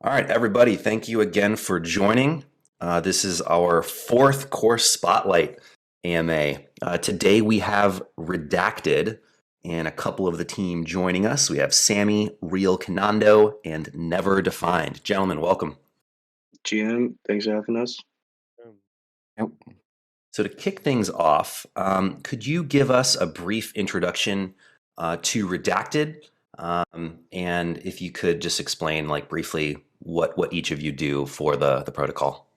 All right, everybody, thank you again for joining. This is our fourth course spotlight AMA. Today we have Redacted and a couple of the team joining us. We have Sammy, Real Canando, and Never Defined. Gentlemen, welcome. GM, thanks for having us. Um, Yep. So to kick things off, could you give us a brief introduction to Redacted? And if you could just explain, like briefly, what each of you do for the protocol.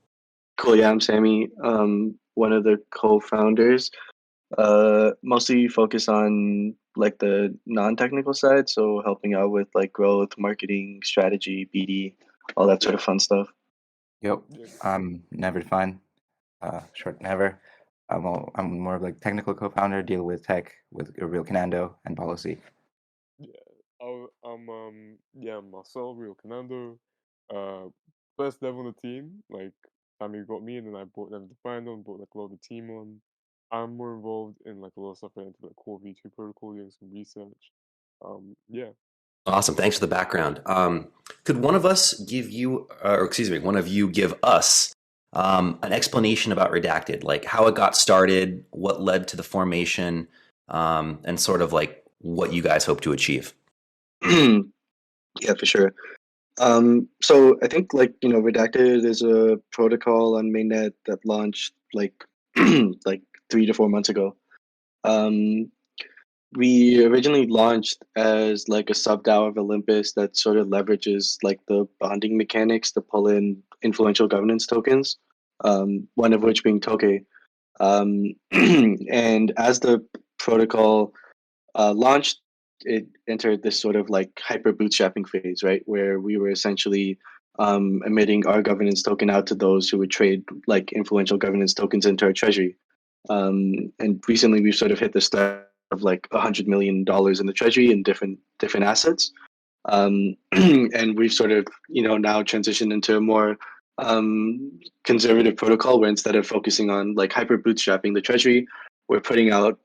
Cool. Yeah, I'm Sammy. One of the co-founders. Mostly focus on like the non-technical side, so helping out with like growth, marketing, strategy, BD, all that sort of fun stuff. Yep, yeah, I'm Never Defined, short Never. I'm more of like technical co-founder, deal with tech with Real Canando and policy. yeah. I'm myself, Real Canando. Uh, First dev on the team. Like, Sammy got me, and then I brought them to find on, brought like a lot of the team on. I'm more involved in like a lot of stuff into like core V2 protocol, doing some research. Yeah. Awesome. Thanks for the background. Could one of us give you, or excuse me, one of you give us an explanation about Redacted, like how it got started, what led to the formation, and sort of like what you guys hope to achieve? Yeah, for sure. So I think Redacted is a protocol on mainnet that launched like like 3 to 4 months ago. Um, We originally launched as like a sub DAO of Olympus that sort of leverages like the bonding mechanics to pull in influential governance tokens, one of which being Toki. And as the protocol launched, it entered this sort of like hyper bootstrapping phase, right? Where we were essentially emitting our governance token out to those who would trade like influential governance tokens into our treasury. And recently we've sort of hit the start of like $100 million in the treasury in different assets. And we've sort of now transitioned into a more conservative protocol where instead of focusing on like hyper bootstrapping the treasury, we're putting out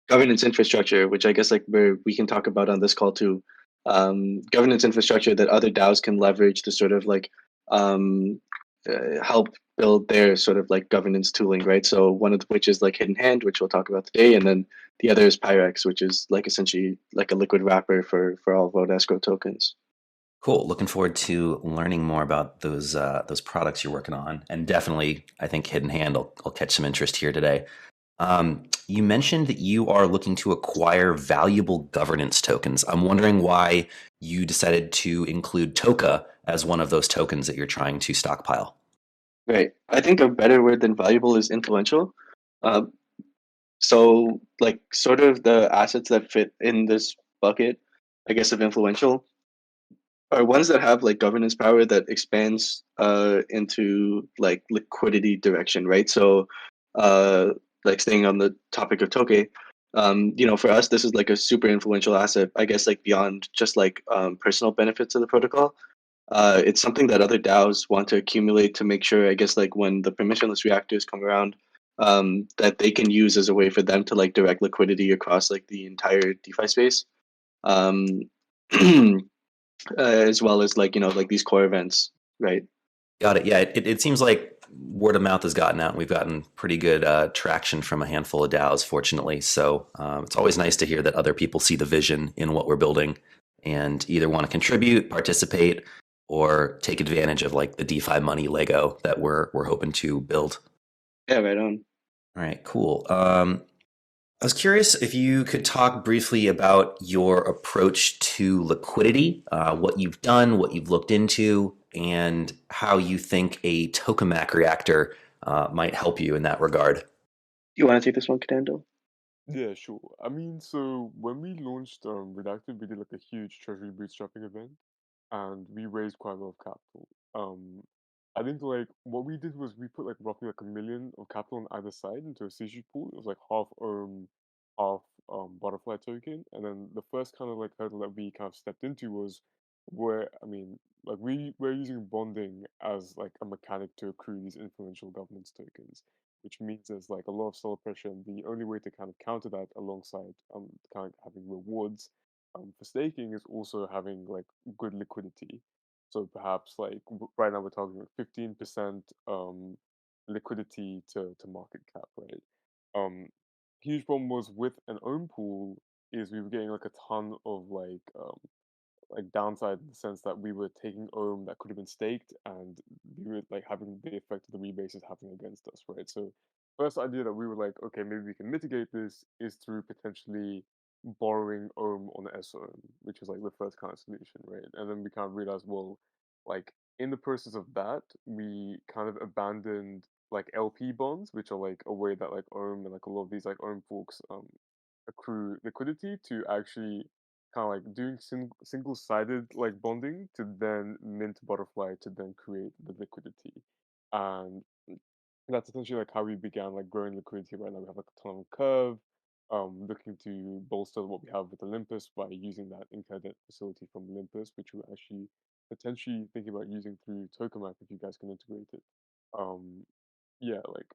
governance infrastructure, which I guess like we can talk about on this call too. Governance infrastructure that other DAOs can leverage to sort of like um, help build their sort of like governance tooling, right? So one of which is like Hidden Hand, which we'll talk about today, and then the other is Pyrex, which is like essentially like a liquid wrapper for all vote escrow tokens. Cool. Looking forward to learning more about those products you're working on, and definitely, I think Hidden Hand will catch some interest here today. You mentioned that you are looking to acquire valuable governance tokens. I'm wondering why you decided to include Toka as one of those tokens that you're trying to stockpile. Right. I think a better word than valuable is influential. Uh, so like sort of the assets that fit in this bucket, I guess, of influential are ones that have like governance power that expands into like liquidity direction, right? So uh like staying on the topic of Toke, for us this is like a super influential asset, I guess, like beyond just like personal benefits of the protocol. It's something that other DAOs want to accumulate to make sure, I guess, like when the permissionless reactors come around, that they can use as a way for them to like direct liquidity across like the entire DeFi space. Um, as well as like like these core events, right? Got it. Yeah, it seems like word of mouth has gotten out. And we've gotten pretty good traction from a handful of DAOs, fortunately. So it's always nice to hear that other people see the vision in what we're building and either want to contribute, participate, or take advantage of like the DeFi money Lego that we're hoping to build. Yeah, right on. All right, cool. I was curious if you could talk briefly about your approach to liquidity, what you've done, what you've looked into, and how you think a Tokamak reactor might help you in that regard. You want to take this one, Cadendo? Yeah, sure. I mean, so when we launched Redacted, we did like a huge treasury bootstrapping event, and we raised quite a lot of capital. I think like what we did was we put like roughly like 1 million of capital on either side into a CG pool. It was like half butterfly token, and then the first kind of like hurdle that we kind of stepped into was where I mean like we're using bonding as like a mechanic to accrue these influential governance tokens, which means there's like a lot of seller pressure, and the only way to kind of counter that alongside kind of having rewards for staking is also having like good liquidity. So perhaps like right now we're talking like 15% liquidity to market cap, right? Huge problem was with an own pool is we were getting like a ton of like downside in the sense that we were taking ohm that could have been staked and we were like having the effect of the rebases happening against us, right? So first idea that we were like, okay, maybe we can mitigate this is through potentially borrowing ohm on SOM, which is like the first kind of solution, right? And then we kind of realized, well, like in the process of that, we kind of abandoned like LP bonds, which are like a way that like ohm and like a lot of these like ohm forks accrue liquidity to actually kind of like doing single-sided like bonding to then mint butterfly to then create the liquidity, and that's essentially like how we began like growing liquidity. Right now we have like a ton of curve, looking to bolster what we have with Olympus by using that in-debt facility from Olympus, which we're actually potentially thinking about using through Tokemak if you guys can integrate it. um yeah, like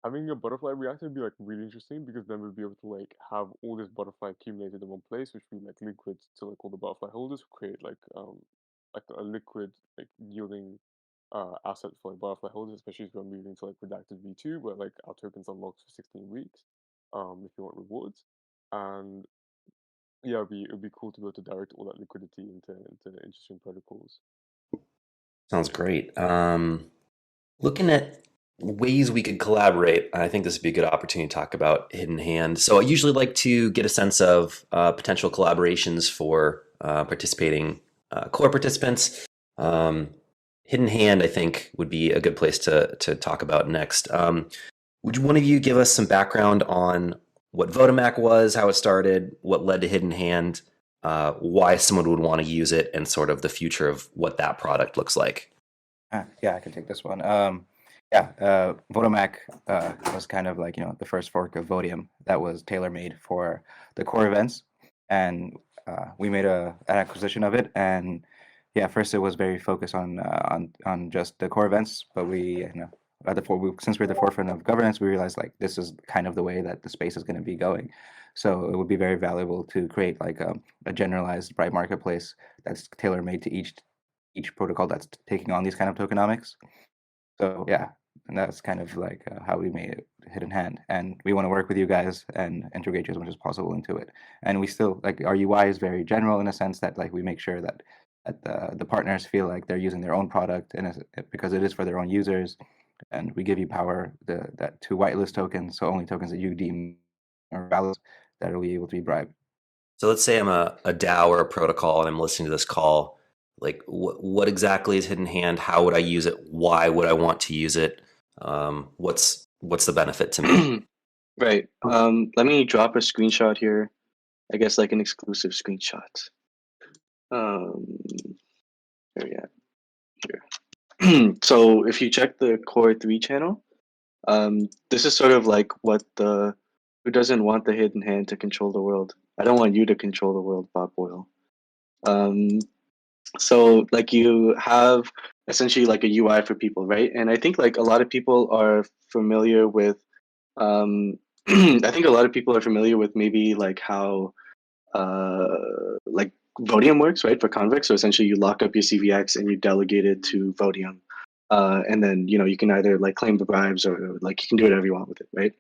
having a butterfly reactor would be like really interesting because then we'd be able to like have all this butterfly accumulated in one place, which we like liquid to like all the butterfly holders, create like a liquid like yielding asset for like butterfly holders, especially if we're moving to like redacted V2 where like our tokens are locked for 16 weeks, if you want rewards. And yeah, it'd be cool to be able to direct all that liquidity into interesting protocols. Sounds great. Looking at ways we could collaborate, I think this would be a good opportunity to talk about Hidden Hand. So I usually like to get a sense of potential collaborations for participating core participants. Hidden Hand, I think, would be a good place to talk about next. Would one of you give us some background on what Tokemak was, how it started, what led to Hidden Hand, why someone would want to use it, and sort of the future of what that product looks like? Yeah, I can take this one. Tokemak was kind of like the first fork of Vodium that was tailor made for the core events, and we made an acquisition of it. And yeah, first it was very focused on just the core events, but we since we're at the forefront of governance, we realized like this is kind of the way that the space is going to be going. So it would be very valuable to create like a generalized bright marketplace that's tailor made to each protocol that's taking on these kind of tokenomics. So yeah, and that's kind of like how we made it Hidden Hand, and we want to work with you guys and integrate you as much as possible into it. And we still like our UI is very general in a sense that like we make sure that the partners feel like they're using their own product and because it is for their own users, and we give you power that to whitelist tokens, so only tokens that you deem are valid that will be able to be bribed. So let's say I'm a DAO or a protocol and I'm listening to this call. Like, what exactly is Hidden Hand? How would I use it? Why would I want to use it? What's the benefit to me? Right. Let me drop a screenshot here. I guess like an exclusive screenshot. Where we at? Here. So if you check the C.o.R.E channel, this is sort of like what the who doesn't want the Hidden Hand to control the world? I don't want you to control the world, Bob Boyle. So like you have essentially like a UI for people, right? And I think like a lot of people are familiar with I think a lot of people are familiar with maybe like how like Vodium works, right? For Convex. So essentially you lock up your CVX and you delegate it to Vodium. And then you can either like claim the bribes or like you can do whatever you want with it, right?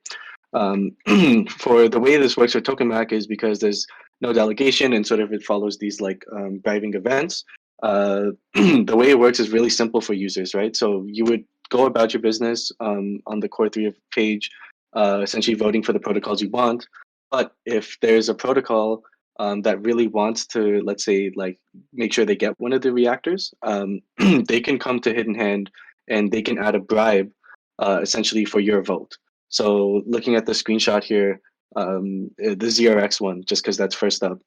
For the way this works with Tokemak is because there's no delegation and sort of it follows these like bribing events. The way it works is really simple for users, right? So you would go about your business on the C.o.R.E page, essentially voting for the protocols you want. But if there's a protocol that really wants to, let's say, like make sure they get one of the reactors, they can come to Hidden Hand and they can add a bribe, essentially for your vote. So looking at the screenshot here, the ZRX one, just because that's first up,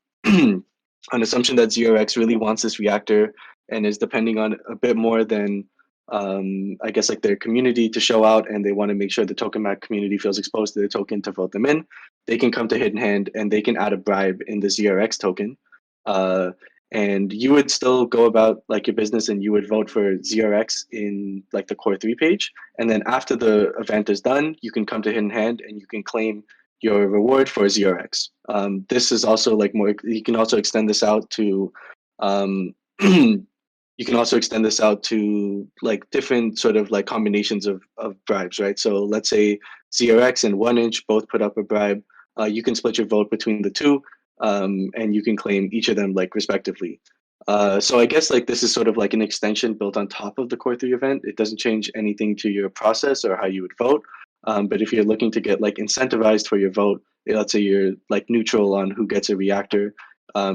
an assumption that ZRX really wants this reactor and is depending on a bit more than, I guess, like their community to show out, and they want to make sure the Tokemak community feels exposed to the token to vote them in. They can come to Hidden Hand and they can add a bribe in the ZRX token. And you would still go about like your business and you would vote for ZRX in like the C.o.R.E page. And then after the event is done, you can come to Hidden Hand and you can claim your reward for Z.O.R.E. This is also like more. You can also extend this out to you can also extend this out to like different sort of like combinations of bribes, right? So let's say Z.O.R.E and 1inch both put up a bribe. You can split your vote between the two, and you can claim each of them like respectively. So I guess like this is sort of like an extension built on top of the Core 3 event. It doesn't change anything to your process or how you would vote. But if you're looking to get like incentivized for your vote, let's say you're like neutral on who gets a reactor,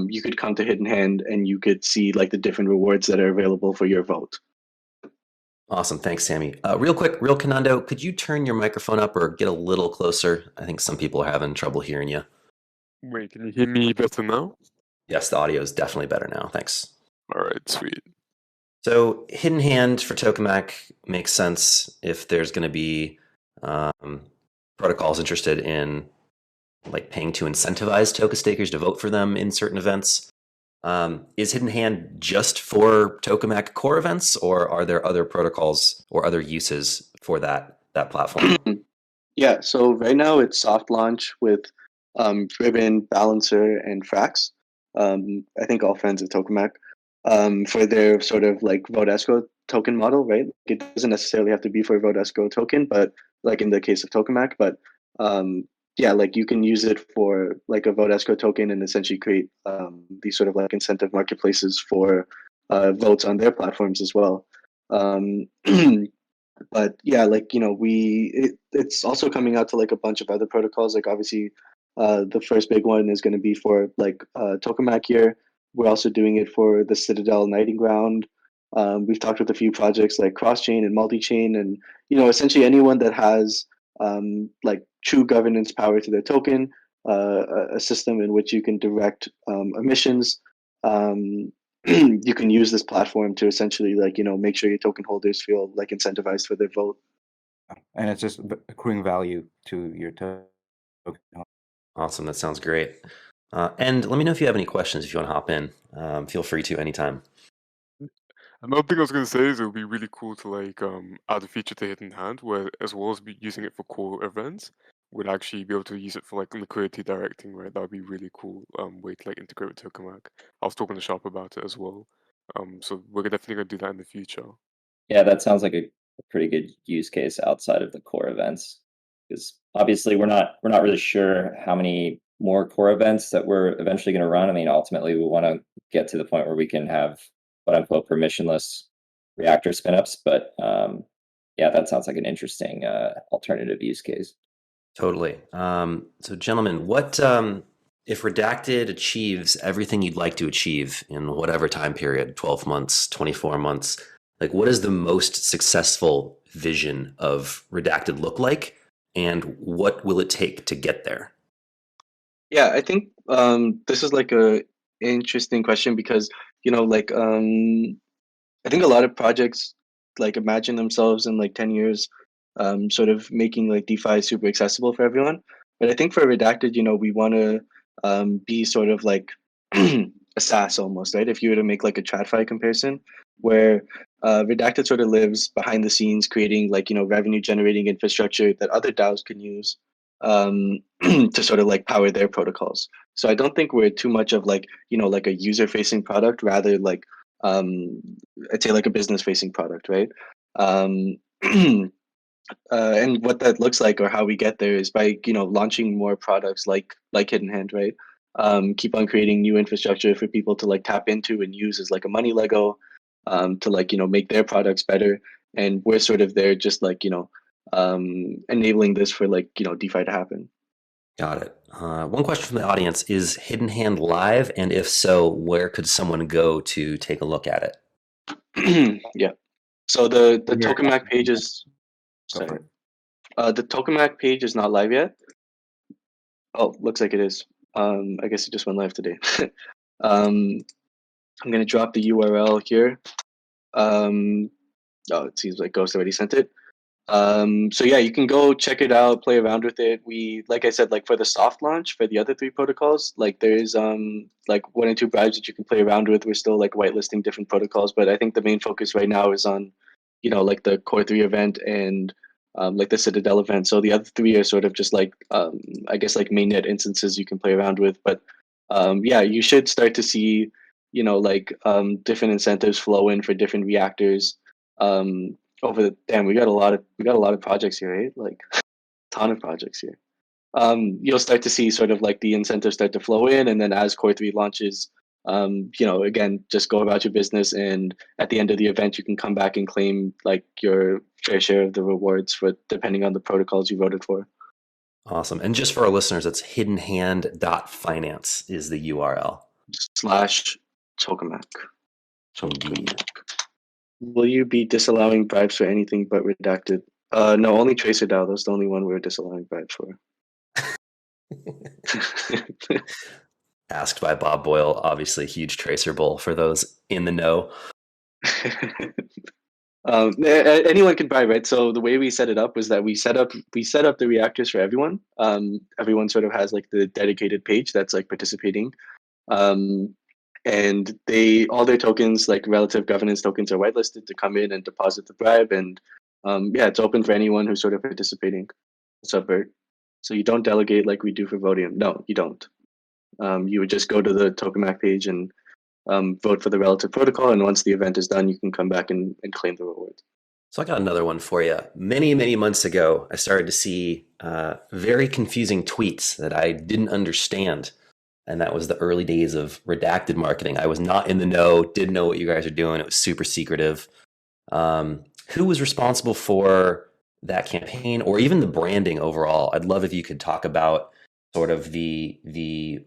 you could come to Hidden Hand and you could see like the different rewards that are available for your vote. Awesome. Thanks, Sammy. Real quick, Real Canando, could you turn your microphone up or get a little closer? I think some people are having trouble hearing you. Wait, can you hear me better now? Yes, the audio is definitely better now. Thanks. All right, sweet. So Hidden Hand for Tokemak makes sense if there's going to be protocols interested in like paying to incentivize Toka stakers to vote for them in certain events. Is Hidden Hand just for Tokamak core events, or are there other protocols or other uses for that platform? Yeah, so right now it's soft launch with Ribbon, Balancer, and Frax. I think all friends of Tokamak for their sort of like vote escrow token model, right? It doesn't necessarily have to be for a vote escrow token, but like in the case of Tokamak, but yeah, like you can use it for like a vote escrow token and essentially create these sort of like incentive marketplaces for votes on their platforms as well. But yeah, like it's also coming out to like a bunch of other protocols. Like obviously, the first big one is going to be for like Tokamak here. We're also doing it for the Citadel Knighting Ground. We've talked with a few projects like cross chain and multi chain, and essentially anyone that has like true governance power to their token, a system in which you can direct emissions. You can use this platform to essentially like make sure your token holders feel like incentivized for their vote. And it's just accruing value to your token. Awesome. That sounds great. And let me know if you have any questions if you want to hop in. Feel free to anytime. Another thing I was gonna say is it would be really cool to like add a feature to Hidden Hand where, as well as be using it for core events, we'd actually be able to use it for like liquidity directing, right? That would be really cool way to like integrate with Tokamak. I was talking to Sharp about it as well. So we're definitely gonna do that in the future. Yeah, that sounds like a pretty good use case outside of the core events, because obviously we're not really sure how many more core events that we're eventually going to run. I mean, ultimately we want to get to the point where we can have quote unquote permissionless reactor spin-ups, but yeah, that sounds like an interesting alternative use case. Totally. So gentlemen, what if Redacted achieves everything you'd like to achieve in whatever time period, 12 months, 24 months, like what does the most successful vision of Redacted look like, and what will it take to get there? Yeah, I think this is like a interesting question because like I think a lot of projects like imagine themselves in like 10 years sort of making like DeFi super accessible for everyone. But I think for Redacted, we want to be sort of like a SaaS almost, right? If you were to make like a TradFi comparison, where Redacted sort of lives behind the scenes, creating like revenue generating infrastructure that other DAOs can use to sort of like power their protocols. So I don't think we're too much of like like a user facing product, rather like I'd say like a business facing product, right? And what that looks like or how we get there is by launching more products like Hidden Hand, right? Keep on creating new infrastructure for people to like tap into and use as like a money Lego, to like make their products better. And we're sort of there just like enabling this for like DeFi to happen. Got it. One question from the audience: is Hidden Hand live, and if so, where could someone go to take a look at it? Yeah. So the Yeah. Tokemak page is Go for sorry. it. The Tokemak page is not live yet. Oh, looks like it is. I guess it just went live today. I'm gonna drop the URL here. Oh, it seems like Ghost already sent it. So yeah, you can go check it out, play around with it. We, like I said, like for the soft launch for the other 3 protocols, like there's like 1 or 2 bribes that you can play around with. We're still like whitelisting different protocols, but I think the main focus right now is on like the Core 3 event and like the Citadel event. So the other three are sort of just like I guess like mainnet instances you can play around with. But yeah, you should start to see, you know, like different incentives flow in for different reactors. Over the damn, we got a lot of projects here, right? Like ton of projects here. You'll start to see sort of like the incentives start to flow in, and then as Core 3 launches, you know, again, just go about your business, and at the end of the event, you can come back and claim like your fair share of the rewards for depending on the protocols you voted for. Awesome. And just for our listeners, it's hiddenhand.finance is the URL. /Tokamak. Indeed. Will you be disallowing bribes for anything but redacted? No, only TracerDAO. That's the only one we're disallowing bribes for. Asked by Bob Boyle, obviously huge Tracer bull for those in the know. Anyone can buy, right? So the way we set it up was that we set up the reactors for everyone. Everyone sort of has like the dedicated page that's like participating. And all their tokens, like relative governance tokens, are whitelisted to come in and deposit the bribe. And yeah, it's open for anyone who's sort of participating. What's up, Bert? So you don't delegate like we do for Vodium. No, you don't. You would just go to the Tokemak page and vote for the relative protocol. And once the event is done, you can come back and claim the reward. So I got another one for you. Many, many months ago, I started to see very confusing tweets that I didn't understand. And that was the early days of redacted marketing. I was not in the know, didn't know what you guys are doing. It was super secretive. Who was responsible for that campaign or even the branding overall? I'd love if you could talk about sort of the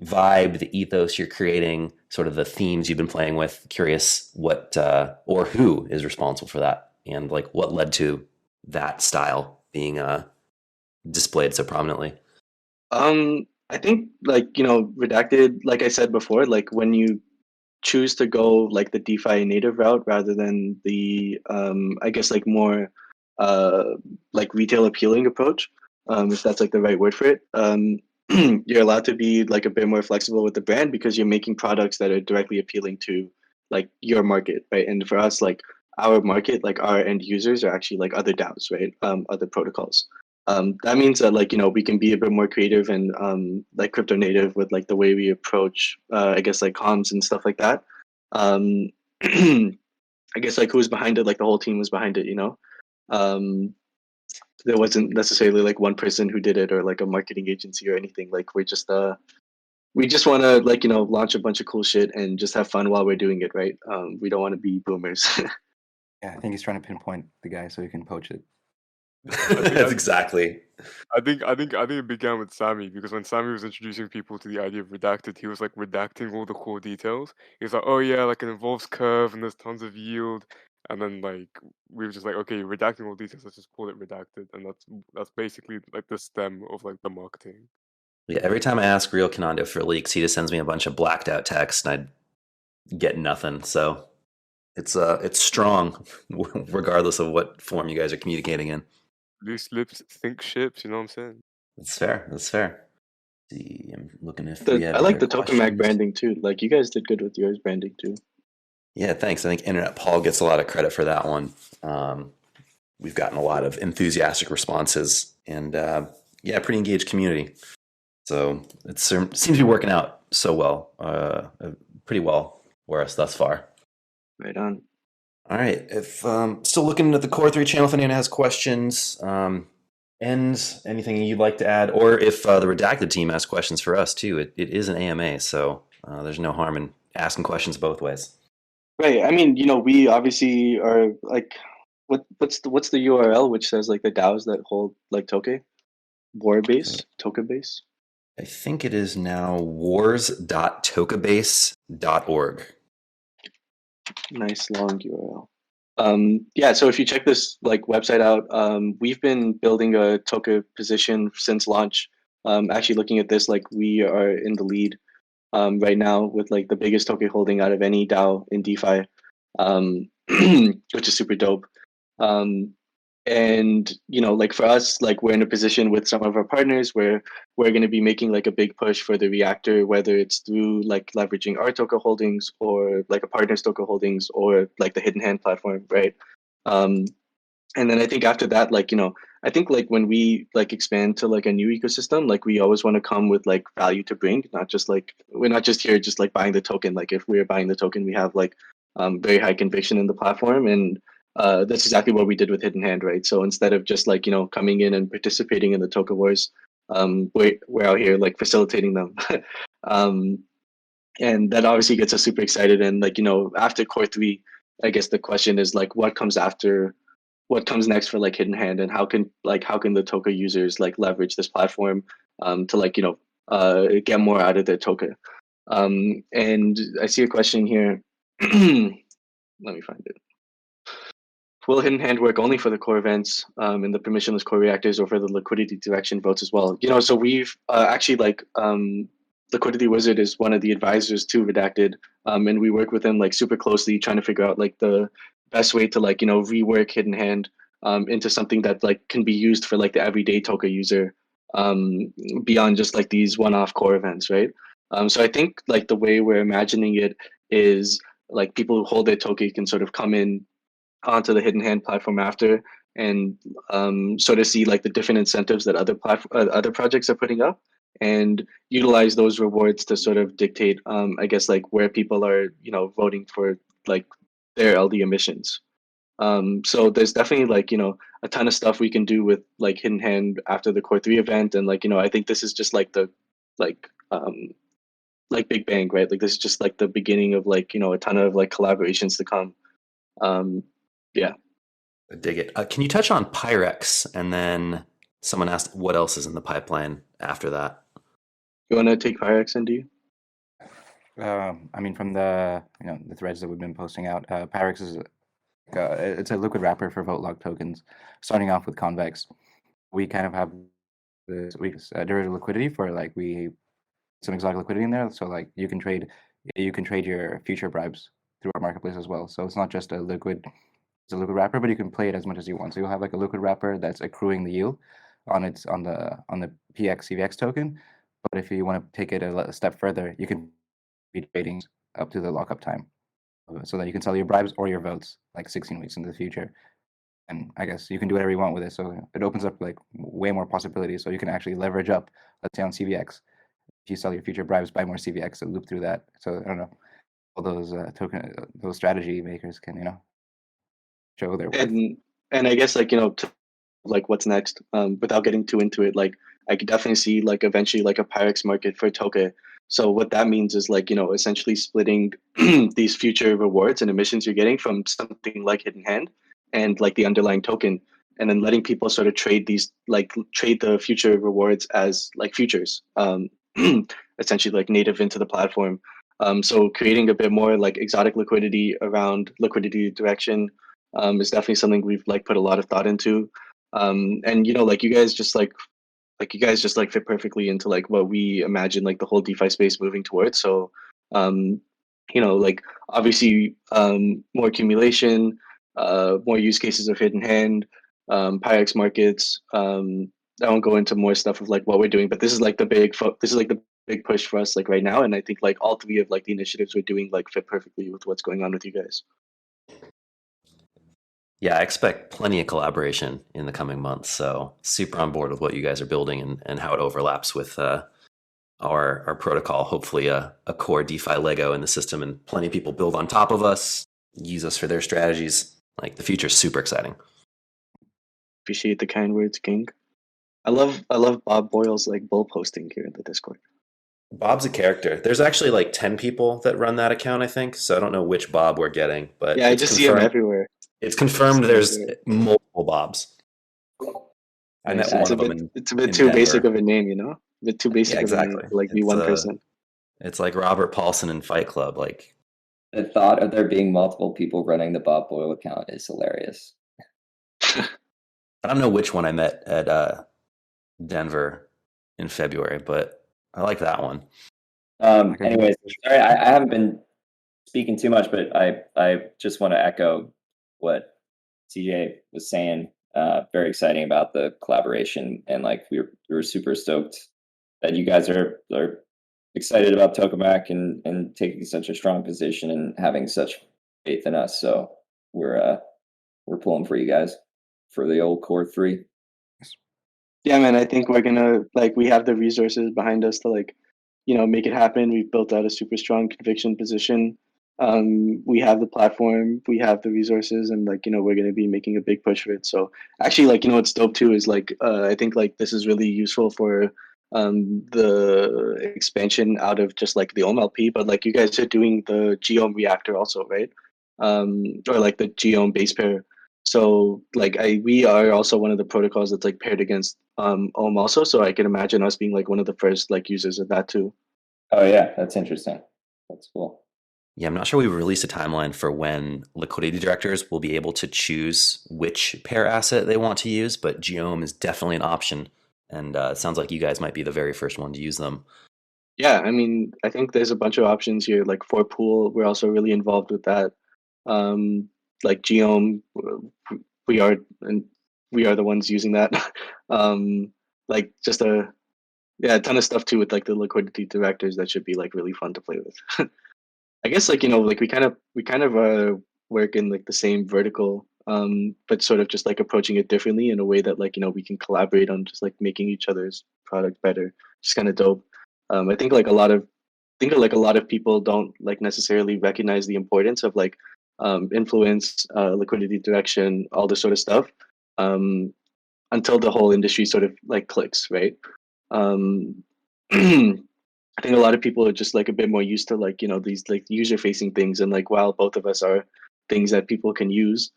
vibe, the ethos you're creating, sort of the themes you've been playing with. Curious what or who is responsible for that, and like what led to that style being displayed so prominently. I think like, you know, redacted, like I said before, like when you choose to go like the DeFi native route rather than the I guess like more like retail appealing approach, if that's like the right word for it. You're allowed to be like a bit more flexible with the brand because you're making products that are directly appealing to like your market, right? And for us, like our market, like our end users are actually like other DAOs, right? Other protocols. That means that like, you know, we can be a bit more creative and like crypto native with like the way we approach I guess like comms and stuff like that. um I guess like who's behind it, like the whole team was behind it, you know. um there wasn't necessarily like one person who did it or like a marketing agency or anything. Like we just want to like, you know, launch a bunch of cool shit and just have fun while we're doing it, right? We don't want to be boomers. Yeah, I think he's trying to pinpoint the guy so he can poach it. That's exactly. I think it began with Sammy, because when Sammy was introducing people to the idea of redacted, he was like redacting all the core details. He was like, "Oh yeah, like it involves curve and there's tons of yield," and then like we were just like, "Okay, redacting all details. Let's just call it redacted," and that's basically like the stem of like the marketing. Yeah, every time I ask Real Canando for leaks, he just sends me a bunch of blacked out text, and I get nothing. So it's strong, regardless of what form you guys are communicating in. Loose lips think ships. You know what I'm saying? That's fair. That's fair. Let's see, I'm looking if we have I like other the Tokemak questions. branding too. Like you guys did good with yours branding too. Yeah, thanks. I think Internet Paul gets a lot of credit for that one. We've gotten a lot of enthusiastic responses, and yeah, pretty engaged community. So it seems to be working out so well, pretty well for us thus far. Right on. All right. If still looking at the Core 3 channel, if anyone has questions, and anything you'd like to add, or if the Redacted team has questions for us too, it is an AMA, so there's no harm in asking questions both ways. Right. I mean, you know, we obviously are like, what's the URL which says like the DAOs that hold like Toke, Base, Toka Base. I think it is now wars.tokabase.org. Nice long URL. Yeah, so if you check this like website out, we've been building a Toka position since launch. Actually looking at this, like we are in the lead right now with like the biggest Toke holding out of any DAO in DeFi, which is super dope. And you know, like for us, like we're in a position with some of our partners where we're going to be making like a big push for the reactor, whether it's through like leveraging our Toka holdings or like a partner's Toka holdings or like the Hidden Hand platform, right? And then I think after that, like, you know, I think like when we like expand to like a new ecosystem, like we always want to come with like value to bring, not just like we're not just here just like buying the token. Like if we're buying the token, we have like very high conviction in the platform, and that's exactly what we did with Hidden Hand, right? So instead of just like coming in and participating in the token wars, we're out here like facilitating them. um, and that obviously gets us super excited. And like after Core 3, I guess the question is like what comes after, what comes next for like Hidden Hand, and how can the Toka users like leverage this platform to like get more out of their Toka. And I see a question here. Let me find it. Will Hidden Hand work only for the core events in the permissionless core reactors, or for the liquidity direction votes as well? So we've actually like Liquidity Wizard is one of the advisors to Redacted, and we work with them like super closely, trying to figure out like the best way to like rework Hidden Hand into something that like can be used for like the everyday Toka user, beyond just like these one-off core events, right? So I think like the way we're imagining it is like people who hold their Toka can sort of come in onto the Hidden Hand platform after, and sort of see like the different incentives that other projects are putting up, and utilize those rewards to sort of dictate, I guess, like where people are, voting for like their LD emissions. So there's definitely like a ton of stuff we can do with like Hidden Hand after the Core 3 event, and like I think this is just like the like Big Bang, right? Like this is just like the beginning of like a ton of like collaborations to come. Um, yeah. I dig it. Can you touch on Pyrex? And then someone asked what else is in the pipeline after that. You want to take Pyrex, Andy? I mean, from the the threads that we've been posting out, Pyrex is it's a liquid wrapper for vote log tokens. Starting off with Convex, we kind of have this derivative liquidity for like some exotic liquidity in there. So like you can trade your future bribes through our marketplace as well. So it's not just it's a liquid wrapper, but you can play it as much as you want. So you'll have like a liquid wrapper that's accruing the yield on the PX CVX token. But if you want to take it a step further, you can be trading up to the lockup time, so that you can sell your bribes or your votes like 16 weeks into the future. And I guess you can do whatever you want with it. So it opens up like way more possibilities. So you can actually leverage up, let's say on CVX. If you sell your future bribes, buy more CVX and loop through that. So I don't know, all those those strategy makers can show their worth. And I guess like like what's next, without getting too into it, like I could definitely see like eventually like a Pyrex market for Toka. So what that means is like essentially splitting these future rewards and emissions you're getting from something like Hidden Hand and like the underlying token, and then letting people sort of trade the future rewards as like futures, essentially like native into the platform. So creating a bit more like exotic liquidity around liquidity direction is definitely something we've like put a lot of thought into. And like you guys just like fit perfectly into like what we imagine like the whole DeFi space moving towards. So like obviously more accumulation, more use cases of Hidden Hand, Pyrex markets. I won't go into more stuff of like what we're doing, but this is like the big push for us like right now, and I think like all three of like the initiatives we're doing like fit perfectly with what's going on with you guys. Yeah, I expect plenty of collaboration in the coming months. So super on board with what you guys are building and how it overlaps with our protocol. Hopefully a core DeFi Lego in the system, and plenty of people build on top of us, use us for their strategies. Like the future is super exciting. Appreciate the kind words, King. I love Bob Boyle's like bull posting here in the Discord. Bob's a character. There's actually like 10 people that run that account, I think. So I don't know which Bob we're getting, but Yeah, I it's just see him confirmed. everywhere. It's confirmed there's multiple Bobs. I met It's one a of them bit it's a bit in too Denver. basic of a name, A bit too basic Yeah, of a name exactly. to like be one person. It's like Robert Paulson in Fight Club. Like The thought of there being multiple people running the Bob Boyle account is hilarious. I don't know which one I met at Denver in February, but I like that one. Anyways, sorry, I haven't been speaking too much, but I just want to echo what CJ was saying. Very exciting about the collaboration, and like we were super stoked that you guys are excited about Tokemak and taking such a strong position and having such faith in us. So we're pulling for you guys for the old Core 3. Yeah, man, I think we're gonna we have the resources behind us to make it happen. We've built out a super strong conviction position. We have the platform, we have the resources, and we're gonna be making a big push for it. So actually, what's dope too is I think this is really useful for the expansion out of just the OMLP, but you guys are doing the Geom reactor also, right? Or the Geom base pair. So we are also one of the protocols that's paired against Ohm also. So I can imagine us being one of the first users of that too. Oh yeah, that's interesting. That's cool. Yeah, I'm not sure we've released a timeline for when liquidity directors will be able to choose which pair asset they want to use, but Geom is definitely an option, and it sounds like you guys might be the very first one to use them. Yeah, I mean, I think there's a bunch of options here. Like for pool, we're also really involved with that. Geom, we are and we are the ones using that. um, just a ton of stuff too with the liquidity directors that should be really fun to play with. I guess we kind of work in the same vertical, but sort of just approaching it differently in a way that we can collaborate on just making each other's product better. Just kind of dope. I think a lot of people don't necessarily recognize the importance of influence, liquidity direction, all this sort of stuff, um, until the whole industry sort of clicks, right? Um, I think a lot of people are just a bit more used to these user facing things, and while both of us are things that people can use,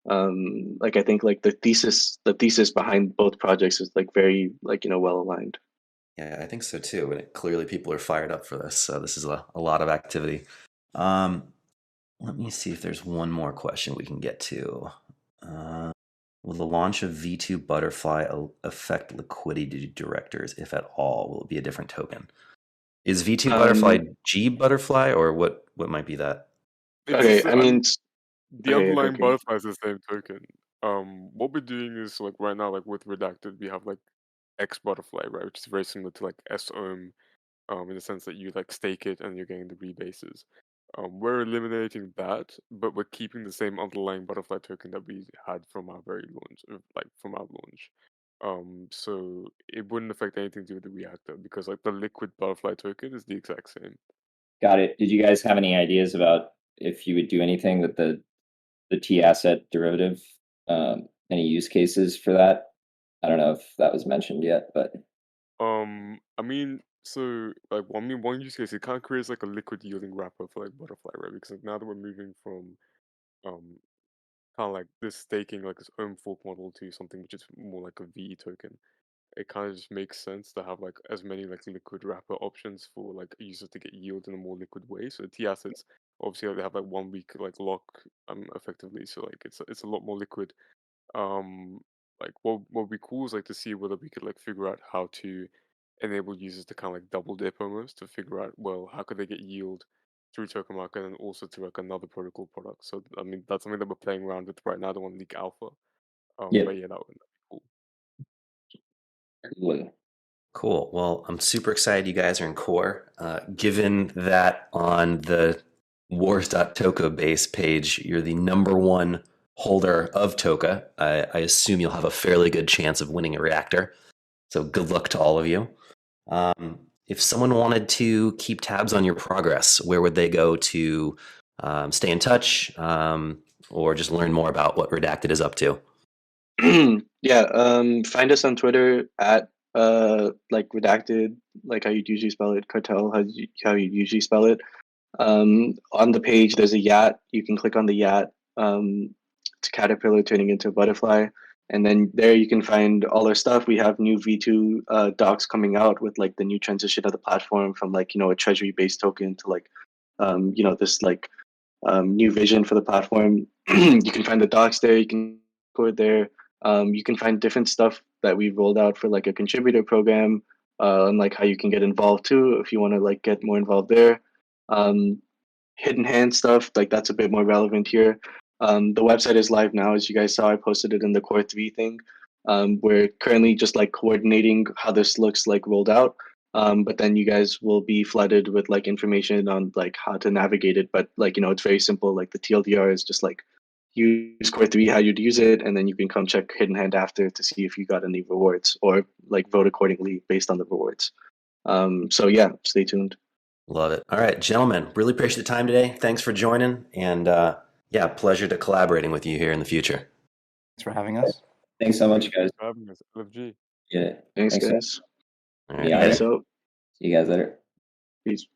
I think the thesis behind both projects is very well aligned. Yeah, I think so too. And clearly, people are fired up for this. So this is a lot of activity. Um, let me see if there's one more question we can get to. Will the launch of V2 Butterfly affect liquidity directors, if at all? Will it be a different token? Is V2 Butterfly Um, G Butterfly, or what might be that? It's the okay, same. I I mean, mean, the okay, okay, underlying okay. butterfly is the same token. What we're doing is like right now, like with Redacted, we have like X butterfly, right, which is very similar to like SOM, in the sense that you like stake it and you're getting the rebases. We're eliminating that, but we're keeping the same underlying butterfly token that we had from our very launch, like from our launch. So it wouldn't affect anything to do with the reactor because like the liquid butterfly token is the exact same. Got it. Did you guys have any ideas about if you would do anything with the T asset derivative? Any use cases for that? I don't know if that was mentioned yet, but I mean, so like one use case, it kind of creates like a liquid yielding wrapper for like butterfly, right? Because like now that we're moving from um kind of like this staking like its own fork model to something which is more like a V token, it kind of just makes sense to have like as many like liquid wrapper options for like users to get yield in a more liquid way. So the T assets obviously like, they have like 1 week like lock effectively, so like it's a lot more liquid. um like what would be cool is like to see whether we could like figure out how to enable users to kind of like double dip almost to figure out, well, how could they get yield through Tokemak and then also through like another protocol product. So I mean that's something that we're playing around with right now. I don't want to leak alpha, yeah, but yeah, that'd be cool. cool. Cool. Well, I'm super excited you guys are in core. Given that on the wars.toka base page, you're the number one holder of Toka, I assume you'll have a fairly good chance of winning a reactor. So good luck to all of you. If someone wanted to keep tabs on your progress, where would they go to stay in touch or just learn more about what Redacted is up to? Yeah, find us on Twitter at redacted, like how you'd usually spell it, cartel, how you usually spell it. On the page there's a yacht. You can click on the yacht. It's a caterpillar turning into a butterfly, and then there you can find all our stuff. We have new V2 docs coming out with the new transition of the platform from a treasury based token to this new vision for the platform. You can find the docs there. You can go there. You can find different stuff that we've rolled out for a contributor program, and how you can get involved too if you want to get more involved there. Um, Hidden hand stuff that's a bit more relevant here. The website is live now, as you guys saw. I posted it in the C.o.R.E thing. We're currently just coordinating how this looks rolled out. But then you guys will be flooded with information on how to navigate it. But it's very simple. The TLDR is just use Core 3, how you'd use it, and then you can come check Hidden Hand after to see if you got any rewards or like vote accordingly based on the rewards. So yeah, stay tuned. Love it. All right, gentlemen, really appreciate the time today. Thanks for joining, and yeah, pleasure to collaborating with you here in the future. Thanks for having us. Thanks so much, guys. For having us, LFG. Yeah. Thanks so guys. All right, Yeah. later. So See you guys later. peace.